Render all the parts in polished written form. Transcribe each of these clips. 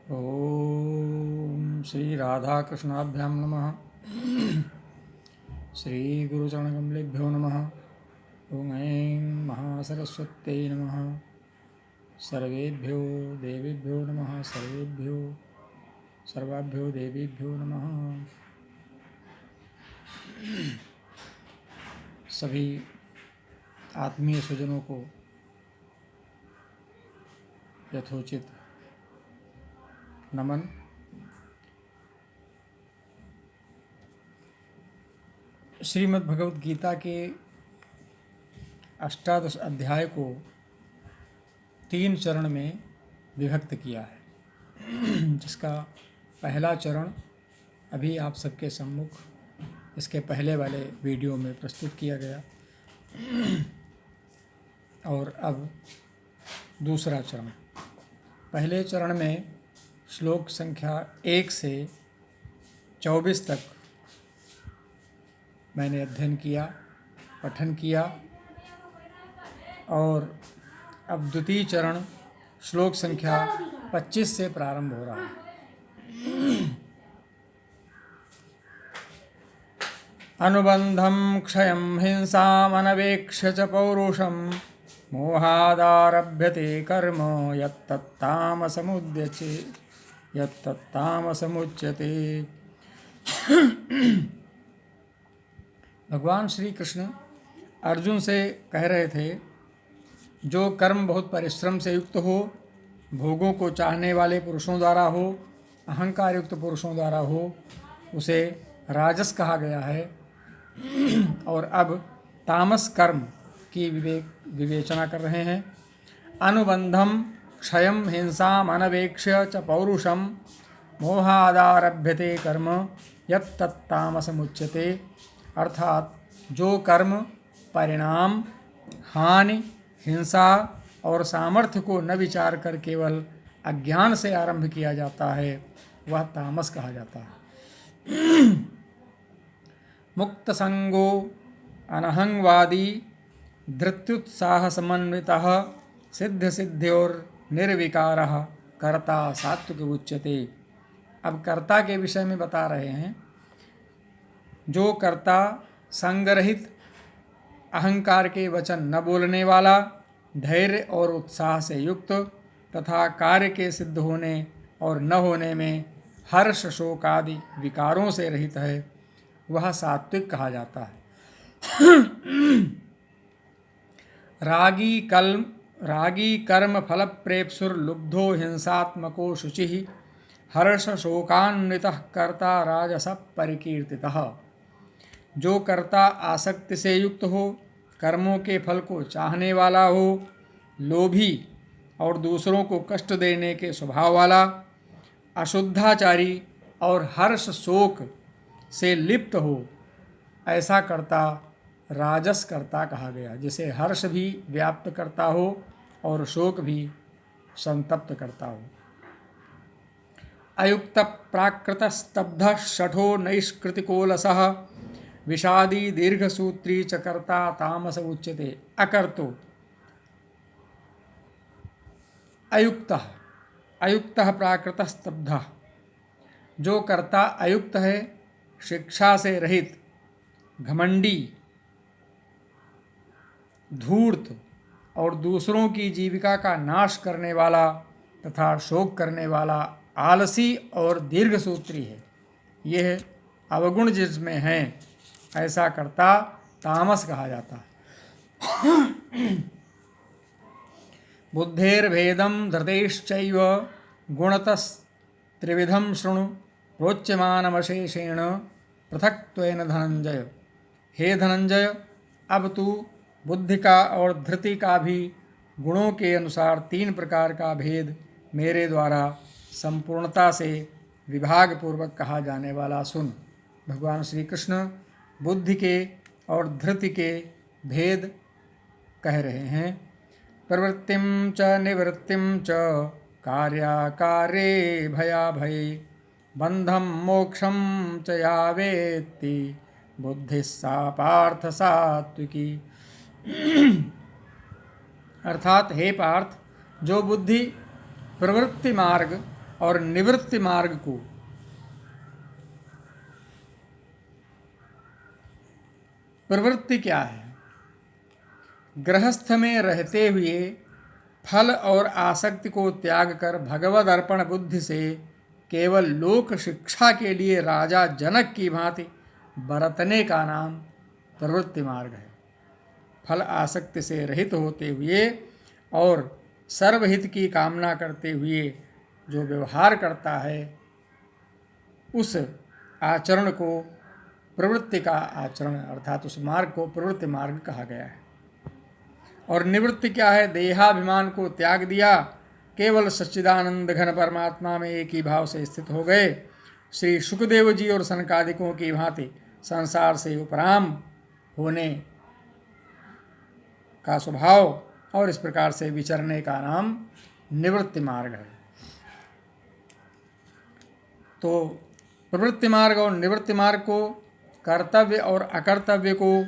ओम श्री राधा कृष्णाभ्यां नमः। श्री गुरुचरणकमलेभ्यो नमः। ओम ऐं महासरस्वत्यै नमः। सर्वेभ्यो देवेभ्यो नमः। सर्वाभ्यो देवीभ्यो नमः। सभी आत्मीय स्वजनों को यथोचित नमन। श्रीमद् भगवद गीता के अष्टादश अध्याय को 3 चरण में विभक्त किया है, जिसका पहला चरण अभी आप सबके सम्मुख इसके पहले वाले वीडियो में प्रस्तुत किया गया और अब दूसरा चरण। पहले चरण में श्लोक संख्या 1 से 24 तक मैंने अध्ययन किया, पठन किया और अब द्वितीय चरण श्लोक संख्या 25 से प्रारंभ हो रहा है। अनुबंधं क्षयं हिंसाम् अनवेक्ष्य च पौरुषं मोहादारभ्यते कर्म यत्तत्तामसमुच्यते। भगवान श्री कृष्ण अर्जुन से कह रहे थे, जो कर्म बहुत परिश्रम से युक्त हो, भोगों को चाहने वाले पुरुषों द्वारा हो, अहंकार युक्त पुरुषों द्वारा हो, उसे राजस कहा गया है। और अब तामस कर्म की विवेचना कर रहे हैं। अनुबंधम क्षयम हिंसाम अनवेक्ष्य च पौरुषम मोहादारभ्यते कर्म यत्तत्तामसमुच्यते। अर्थात जो कर्म परिणाम, हानि, हिंसा और सामर्थ्य को न विचार कर केवल अज्ञान से आरंभ किया जाता है, वह तामस कहा जाता है। मुक्त संगो अनहंवादी धृत्युत्साह समन्वितः सिद्ध सिद्ध्योर निर्विकारः कर्ता सात्विक उच्यते। अब कर्ता के विषय में बता रहे हैं। जो कर्ता संगरहित, अहंकार के वचन न बोलने वाला, धैर्य और उत्साह से युक्त तथा कार्य के सिद्ध होने और न होने में हर्ष शोक आदि विकारों से रहित है, वह सात्विक कहा जाता है। रागी कर्म फल प्रेप्सुर्लुब्धो हिंसात्मको शुचिः हर्ष शोकान्वितः कर्ता राजस परिकीर्तितः। जो कर्ता आसक्ति से युक्त हो, कर्मों के फल को चाहने वाला हो, लोभी और दूसरों को कष्ट देने के स्वभाव वाला, अशुद्धाचारी और हर्ष शोक से लिप्त हो, ऐसा कर्ता राजस कर्ता कहा गया, जिसे हर्ष भी व्याप्त करता हो और शोक भी संतप्त करता हो। अयुक्त प्राकृत स्तब्ध शठो नैष्कृतिकोलसः विषादी दीर्घसूत्री च कर्ता तामस उच्यते। अकर्तो अयुक्त प्राकृत स्तब्ध, जो कर्ता अयुक्त है, शिक्षा से रहित, घमंडी, धूर्त और दूसरों की जीविका का नाश करने वाला तथा शोक करने वाला, आलसी और दीर्घसूत्री है, यह अवगुण जिसमें हैं, ऐसा कर्ता तामस कहा जाता है। बुद्धेर्भेदं धृतेश्चैव गुणतस्त्रिविधं शृणु प्रोच्यमानमशेषेण पृथक्त्वेन धनंजय। हे धनंजय, अब तू बुद्धि का और धृति का भी गुणों के अनुसार 3 प्रकार का भेद मेरे द्वारा संपूर्णता से विभाग पूर्वक कहा जाने वाला सुन। भगवान श्री कृष्ण बुद्धि के और धृति के भेद कह रहे हैं। प्रवृत्तिं च निवृत्तिं च कार्याकार्ये भयाभये बंधम मोक्षम च या वेत्ति बुद्धि सा पार्थ सात्विकी। अर्थात हे पार्थ, जो बुद्धि प्रवृत्ति मार्ग और निवृत्ति मार्ग को प्रवृत्ति क्या है? गृहस्थ में रहते हुए फल और आसक्ति को त्याग कर भगवद अर्पण बुद्धि से केवल लोक शिक्षा के लिए राजा जनक की भांति बरतने का नाम प्रवृत्ति मार्ग है। फल आसक्ति से रहित होते हुए और सर्वहित की कामना करते हुए जो व्यवहार करता है उस आचरण को प्रवृत्ति का आचरण अर्थात उस मार्ग को प्रवृत्ति मार्ग कहा गया है। और निवृत्ति क्या है? देहाभिमान को त्याग दिया, केवल सच्चिदानंद घन परमात्मा में एक ही भाव से स्थित हो गए। श्री शुकदेव जी और सनकादिकों की भांति संसार से उपराम होने का स्वभाव और इस प्रकार से विचरने का नाम निवृत्ति मार्ग है। तो प्रवृत्ति मार्ग और निवृत्ति मार्ग को, कर्तव्य और अकर्तव्य को,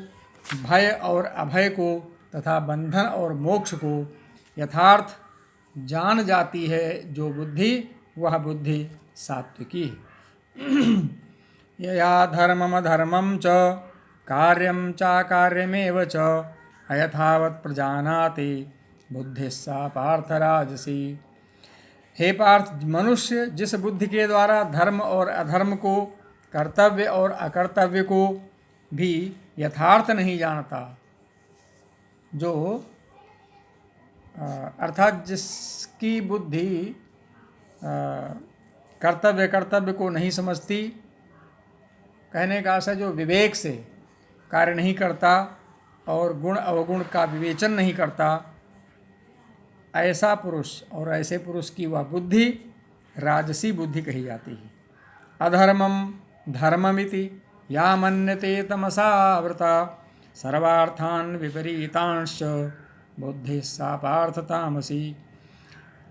भय और अभय को तथा बंधन और मोक्ष को यथार्थ जान जाती है जो बुद्धि, वह बुद्धि सात्विकी है। यया धर्मम धर्मम च कार्यम चाकार्यमेव च अयथावत् प्रजानाति बुद्धि सा पार्थ राजसी। हे पार्थ, मनुष्य जिस बुद्धि के द्वारा धर्म और अधर्म को, कर्तव्य और अकर्तव्य को भी यथार्थ नहीं जानता, जो अर्थात जिसकी बुद्धि कर्तव्य कर्तव्य को नहीं समझती, कहने का आशय जो विवेक से कार्य नहीं करता और गुण अवगुण का विवेचन नहीं करता, ऐसा पुरुष और ऐसे पुरुष की वह बुद्धि राजसी बुद्धि कही जाती है। अधर्मम धर्ममिति या मन्यते तमसावृता सर्वार्थान विपरीतांश बुद्धि सा पार्थ तामसी।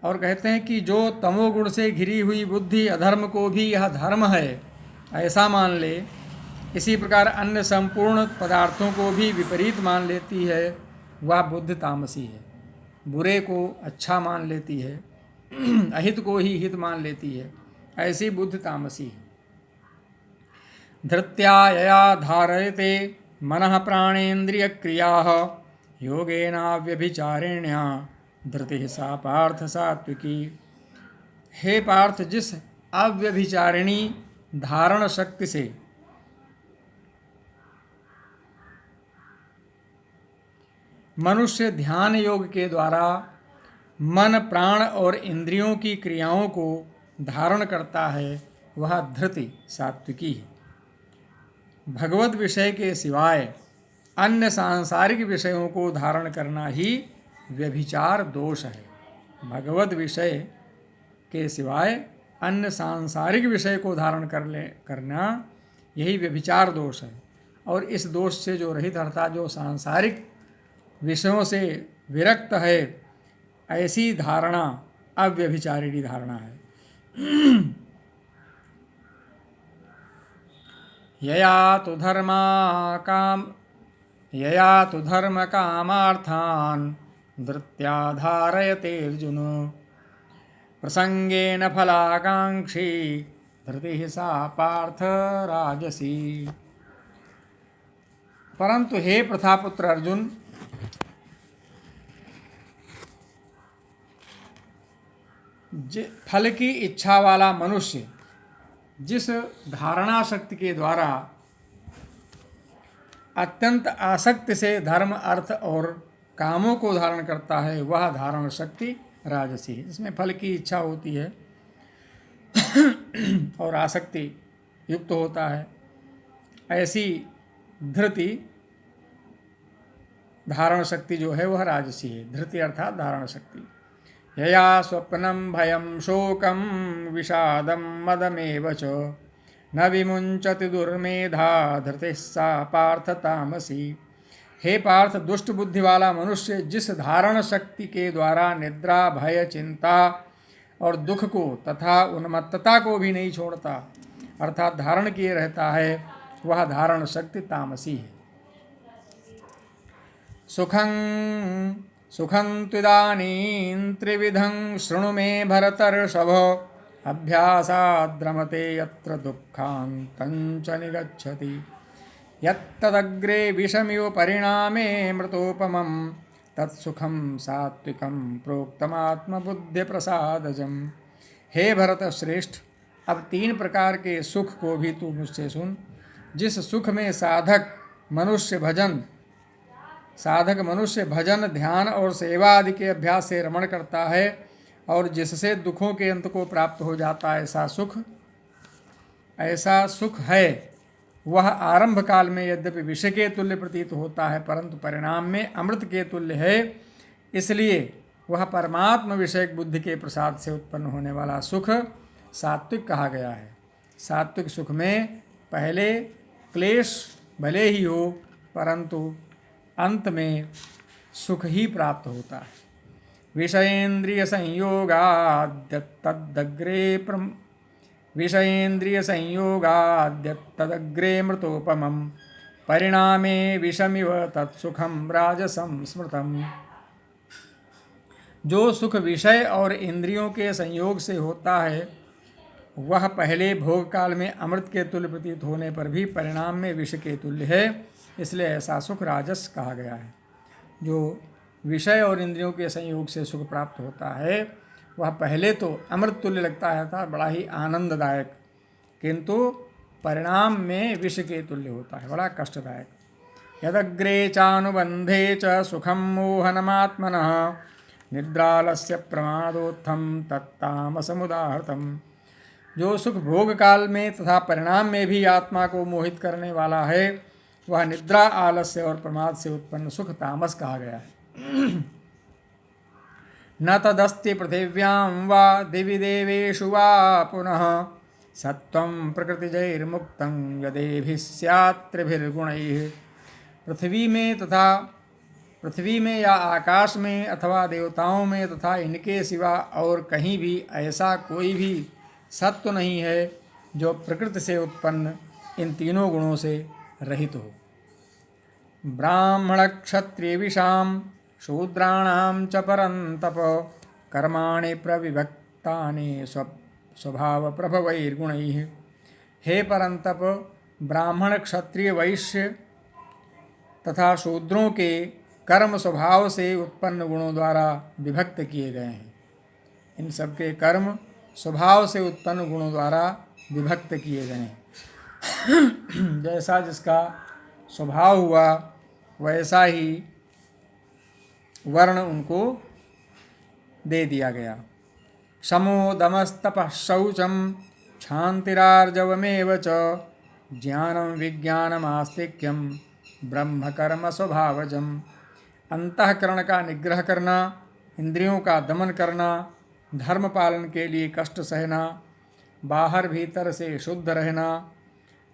और कहते हैं कि जो तमोगुण से घिरी हुई बुद्धि अधर्म को भी यह धर्म है ऐसा मान ले, इसी प्रकार अन्य संपूर्ण पदार्थों को भी विपरीत मान लेती है, वह बुद्धि तामसी है। बुरे को अच्छा मान लेती है, अहित को ही हित मान लेती है, ऐसी बुद्धि तामसी है। धृत्या यया धारयते मनः प्राणेन्द्रिय क्रियाः योगेनाव्यभिचारिण्या धृतिः सा पार्थ सात्विकी। हे पार्थ, जिस अव्यभिचारिणी धारण शक्ति से मनुष्य ध्यान योग के द्वारा मन, प्राण और इंद्रियों की क्रियाओं को धारण करता है, वह धृति सात्विकी है। भगवत विषय के सिवाय अन्य सांसारिक विषयों को धारण करना ही व्यभिचार दोष है। भगवत विषय के सिवाय अन्य सांसारिक विषय को धारण करना यही व्यभिचार दोष है। और इस दोष से जो रहित अर्थात जो सांसारिक विषयों से विरक्त है, ऐसी धारणा अव्यभिचारिणी धारणा है। यया तु धर्म कामार्थान धृत्या धारयते अर्जुन प्रसंगेन फलाकांक्षी धृतिः सा पार्थ राजसी। परंतु हे प्रथापुत्र अर्जुन, फल की इच्छा वाला मनुष्य जिस धारणा शक्ति के द्वारा अत्यंत आसक्ति से धर्म, अर्थ और कामों को धारण करता है, वह धारण शक्ति राजसी है। जिसमें फल की इच्छा होती है और आसक्ति युक्त होता है, ऐसी धृति धारण शक्ति जो है वह राजसी है। धृति अर्थात धारण शक्ति। यया स्वप्नं भयं शोकं विषादं मदमेव च न विमुंचति दुर्मेधा धृतिः सा पार्थ तामसी। हे पार्थ, दुष्ट बुद्धि वाला मनुष्य जिस धारण शक्ति के द्वारा निद्रा, भय, चिंता और दुख को तथा उन्मत्तता को भी नहीं छोड़ता अर्थात धारण किए रहता है, वह धारण शक्ति तामसी है। सुखं त्विदानीं त्रिविधं शृणु मे भरतर्षभ अभ्यासाद्रमते यत्र दुःखान्तं च निगच्छति यत्तदग्रे विषमिव परिणामे मृतोपमं तत्सुखं सात्विकं प्रोक्तमात्मबुद्धिप्रसादजम्। हे भरत श्रेष्ठ, अब 3 प्रकार के सुख को भी तू मुझसे सुन। जिस सुख में साधक मनुष्य भजन ध्यान और सेवा आदि के अभ्यास से रमण करता है और जिससे दुखों के अंत को प्राप्त हो जाता है, ऐसा सुख है, वह आरंभ काल में यद्यपि विषय के तुल्य प्रतीत होता है परंतु परिणाम में अमृत के तुल्य है। इसलिए वह परमात्म विषयक बुद्धि के प्रसाद से उत्पन्न होने वाला सुख सात्विक कहा गया है। सात्विक सुख में पहले क्लेश भले ही हो परंतु अंत में सुख ही प्राप्त होता है। विषयेन्द्रिय संयोगाद्यत्तदग्रे मृतोपमं परिणामे विषमिव तत्सुखं राजसं स्मृतम्। जो सुख विषय और इंद्रियों के संयोग से होता है वह पहले भोग काल में अमृत के तुल्य प्रतीत होने पर भी परिणाम में विष के तुल्य है, इसलिए ऐसा सुख राजस कहा गया है। जो विषय और इंद्रियों के संयोग से सुख प्राप्त होता है वह पहले तो अमृत तुल्य लगता है था, बड़ा ही आनंददायक, किंतु परिणाम में विष के तुल्य होता है, बड़ा कष्टदायक। यदग्रे चानुबंधे च सुखम मोहनमात्मनः निद्रालस्य प्रमादोत्थम तत्तामसमुदाहृतम्। जो सुख भोग काल में तथा परिणाम में भी आत्मा को मोहित करने वाला है वह निद्रा, आलस्य और प्रमाद से उत्पन्न सुख तामस कहा गया है। न तदस्ति पृथिव्यां वा दिवि देवेषु वा पुनः सत्वं प्रकृतिजैर्मुक्तं यदेभिः स्यात् त्रिभिर्गुणैः। पृथ्वी में या आकाश में अथवा देवताओं में तथा इनके सिवा और कहीं भी ऐसा कोई भी सत्व नहीं है जो प्रकृति से उत्पन्न इन तीनों गुणों से रहित हो। ब्राह्मण क्षत्रिय विषाम शूद्राणां च परन्तप कर्माणि प्रविभक्तानि स्वभाव प्रभवैर्गुणैः। हे परंतप, ब्राह्मण क्षत्रिय वैश्य तथा शूद्रों के कर्म स्वभाव से उत्पन्न गुणों द्वारा विभक्त किए गए हैं। इन सबके कर्म स्वभाव से उत्पन्न गुणों द्वारा विभक्त किए गए हैं। जैसा जिसका स्वभाव हुआ वैसा ही वर्ण उनको दे दिया गया। शमो दमस्तपः शौचम क्षान्तिरार्जवमेव च ज्ञानं विज्ञानमास्तिक्यं ब्रह्म कर्म स्वभावजम्। अंतःकरण का निग्रह करना, इंद्रियों का दमन करना, धर्म पालन के लिए कष्ट सहना, बाहर भीतर से शुद्ध रहना,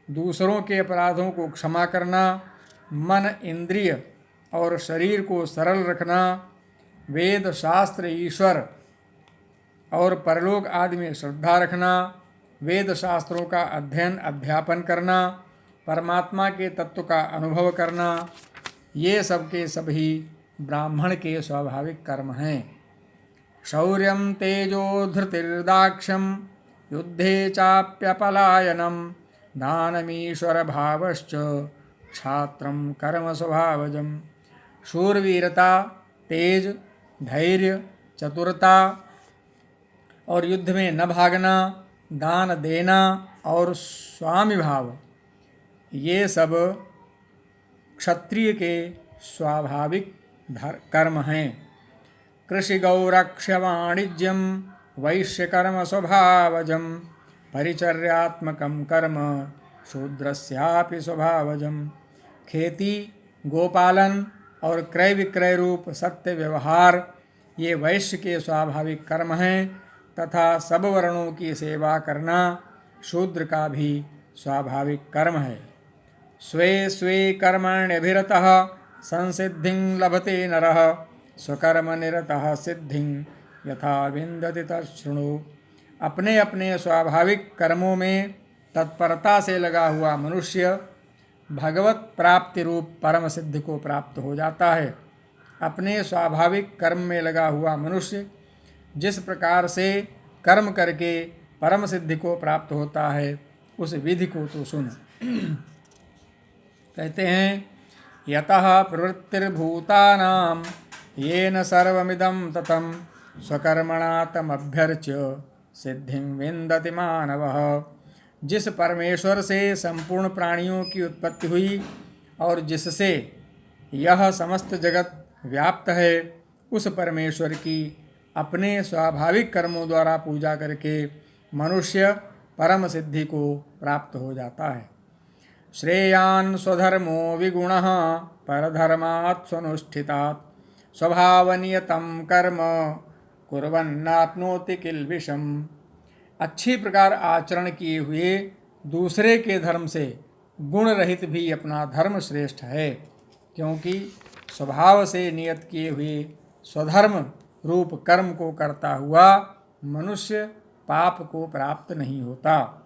दूसरों के अपराधों को क्षमा करना, मन इंद्रिय और शरीर को सरल रखना, वेद शास्त्र ईश्वर और परलोक आदि में श्रद्धा रखना, वेद शास्त्रों का अध्ययन अध्यापन करना, परमात्मा के तत्व का अनुभव करना, ये सब के सभी ब्राह्मण के स्वाभाविक कर्म हैं। शौर्यं तेजो धृतिर्दाक्ष्यं युद्धे चाप्यपलायनं दानमीश्वर भावश्च क्षात्रं कर्म स्वभावजम्। शूरवीरता, तेज, धैर्य, चतुरता और युद्ध में न भागना, दान देना और स्वामी भाव, ये सब क्षत्रिय के स्वाभाविक कर्म हैं। कृषि गौरक्ष्य वाणिज्यम वैश्य कर्म स्वभावजम परिचर्यात्मकं कर्म शूद्रस्यापि स्वभावजम। खेती, गोपालन और क्रय विक्रय रूप सत्य व्यवहार ये वैश्य के स्वाभाविक कर्म हैं तथा सब वर्णों की सेवा करना शूद्र का भी स्वाभाविक कर्म है। स्वे स्वे कर्मण्यभिरतः संसिद्धिं लभते नरः स्वकर्म निरतः सिद्धिं यथा विन्दति तच्छृणु। अपने अपने स्वाभाविक कर्मों में तत्परता से लगा हुआ मनुष्य भगवत प्राप्ति रूप परम सिद्धि को प्राप्त हो जाता है। अपने स्वाभाविक कर्म में लगा हुआ मनुष्य जिस प्रकार से कर्म करके परम सिद्धि को प्राप्त होता है, उस विधि को तो सुन। कहते हैं यतः प्रवृत्तिर्भूतानां येन सर्वमिदं ततं स्वकर्मणा तमभ्यर्च्य सिद्धिं विन्दति मानवः। जिस परमेश्वर से संपूर्ण प्राणियों की उत्पत्ति हुई और जिससे यह समस्त जगत व्याप्त है, उस परमेश्वर की अपने स्वाभाविक कर्मों द्वारा पूजा करके मनुष्य परम सिद्धि को प्राप्त हो जाता है। श्रेयान् स्वधर्मो विगुणः परधर्मात् स्वनुष्ठितात् स्वभावनियतं कर्म कुर्वन्नाप्नोति किल्बिषम्। अच्छी प्रकार आचरण किए हुए दूसरे के धर्म से गुण रहित भी अपना धर्म श्रेष्ठ है, क्योंकि स्वभाव से नियत किए हुए स्वधर्म रूप कर्म को करता हुआ मनुष्य पाप को प्राप्त नहीं होता।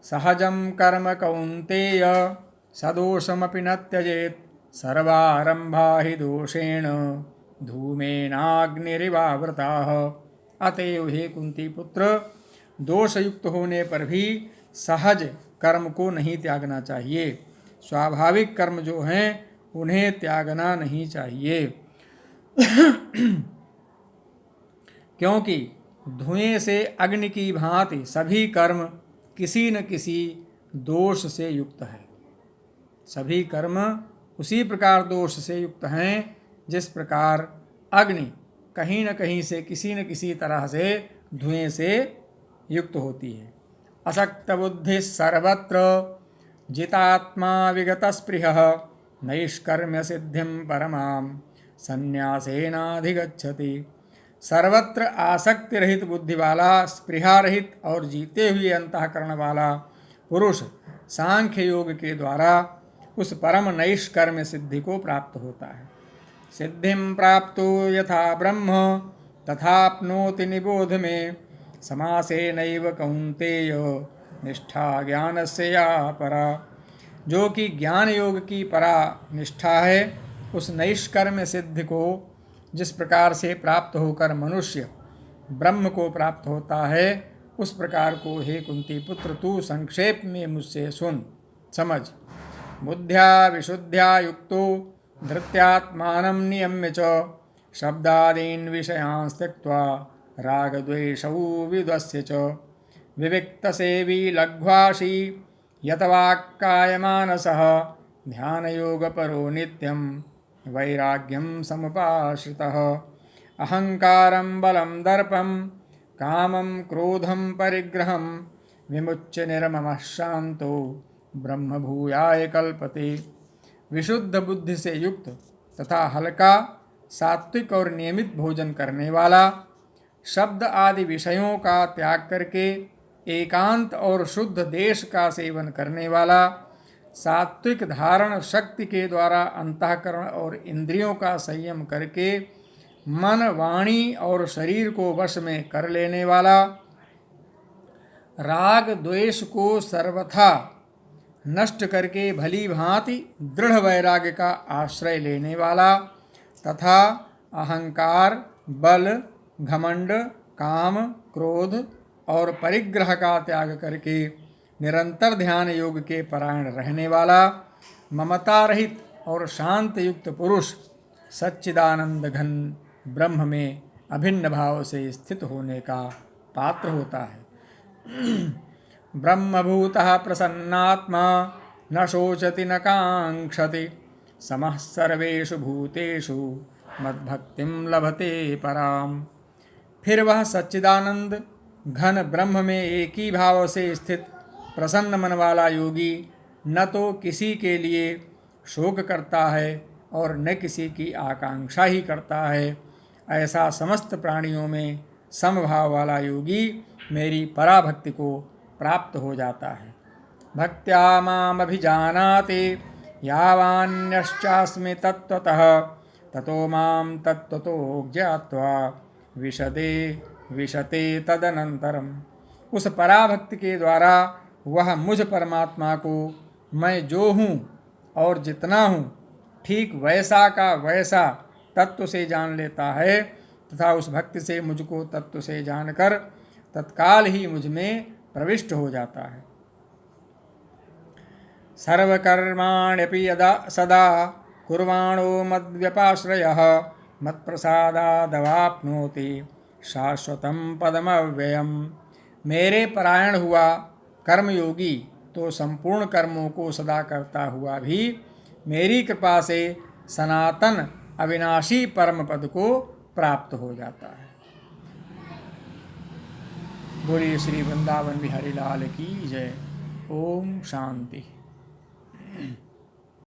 सहजं कर्म कौन्तेय सदोषमपि न त्यजेत् सर्वारंभा हि दोषेण धूमेनाग्निरिवावृताः। अतएव हे कुंती पुत्र, दोषयुक्त होने पर भी सहज कर्म को नहीं त्यागना चाहिए। स्वाभाविक कर्म जो हैं उन्हें त्यागना नहीं चाहिए, क्योंकि धुएं से अग्नि की भांति सभी कर्म किसी न किसी दोष से युक्त है। सभी कर्म उसी प्रकार दोष से युक्त हैं जिस प्रकार अग्नि कहीं न कहीं से किसी न किसी तरह से धुएं से युक्त होती है। असक्त बुद्धि सर्वत्र जितात्मा विगत स्पृहः नैष्कर्म्य सिद्धिं परमां संन्यासेनाधिगच्छति। सर्वत्र आसक्ति रहित बुद्धि वाला, स्पृहा रहित और जीते हुए अंतःकरण वाला पुरुष सांख्य योग के द्वारा उस परम नैष्कर्म्य सिद्धि को प्राप्त होता है। सिद्धिं प्राप्तो यथा ब्रह्म तथाप्नोति निबोध में समासेनैव कौन्तेय निष्ठा ज्ञानस्य या परा। जो कि ज्ञान योग की परा निष्ठा है, उस नैष्कर्म्य सिद्धि को जिस प्रकार से प्राप्त होकर मनुष्य ब्रह्म को प्राप्त होता है, उस प्रकार को हे कुंती पुत्र तू संक्षेप में मुझसे सुन समझ। बुद्ध्या विशुद्ध्या युक्तो धृत्यात्मानं नियम्य च शब्दादीन् विषयान् त्यक्त्वा रागद्वेषौ विद्वस्य च विविक्तसेवी लघ्वाशी यतवाक्कायमानसः ध्यानयोगपरो नित्यं वैराग्यं समुपाश्रितः। अहंकारं बलं दर्पं कामं क्रोधं परिग्रहं विमुच्य निर्ममः शांतो ब्रह्मभूयाय कल्पते। विशुद्ध बुद्धि से युक्त तथा हल्का सात्विक और नियमित भोजन करने वाला, शब्द आदि विषयों का त्याग करके एकांत और शुद्ध देश का सेवन करने वाला, सात्विक धारण शक्ति के द्वारा अंतःकरण और इंद्रियों का संयम करके मन, वाणी और शरीर को वश में कर लेने वाला, राग द्वेष को सर्वथा नष्ट करके भली भांति दृढ़ वैराग्य का आश्रय लेने वाला तथा अहंकार, बल, घमंड, काम, क्रोध और परिग्रह का त्याग करके निरंतर ध्यान योग के परायण रहने वाला, ममता रहित और शांत युक्त पुरुष सच्चिदानंद घन ब्रह्म में अभिन्न भाव से स्थित होने का पात्र होता है। ब्रह्मभूतः प्रसन्नात्मा न शोचति न कांक्षति समः सर्वेषु भूतेषु मद्भक्तिं लभते पराम। फिर वह सच्चिदानंद घन ब्रह्म में एक ही भाव से स्थित प्रसन्न मन वाला योगी न तो किसी के लिए शोक करता है और न किसी की आकांक्षा ही करता है। ऐसा समस्त प्राणियों में समभाव वाला योगी मेरी पराभक्ति को प्राप्त हो जाता है। भक्त्या मामभिजानाति यावान्यश्चास्मि तत्त्वतः ततो मां तत्त्वतो ज्ञात्वा विशते तदनंतरम। उस पराभक्ति के द्वारा वह मुझ परमात्मा को मैं जो हूँ और जितना हूँ ठीक वैसा का वैसा तत्व से जान लेता है तथा उस भक्ति से मुझको तत्व से जानकर तत्काल ही मुझ में प्रविष्ट हो जाता है। सर्वकर्माण्यपि यदा सदा कुर्वाणो मद्व्यपाश्रयः मत्प्रसादादवाप्नोति शाश्वतं पदमव्ययम्। मेरे परायण हुआ कर्मयोगी तो संपूर्ण कर्मों को सदा करता हुआ भी मेरी कृपा से सनातन अविनाशी परम पद को प्राप्त हो जाता है। बोलिए श्री वृंदावन बिहारी लाल की जय। ओम शांति।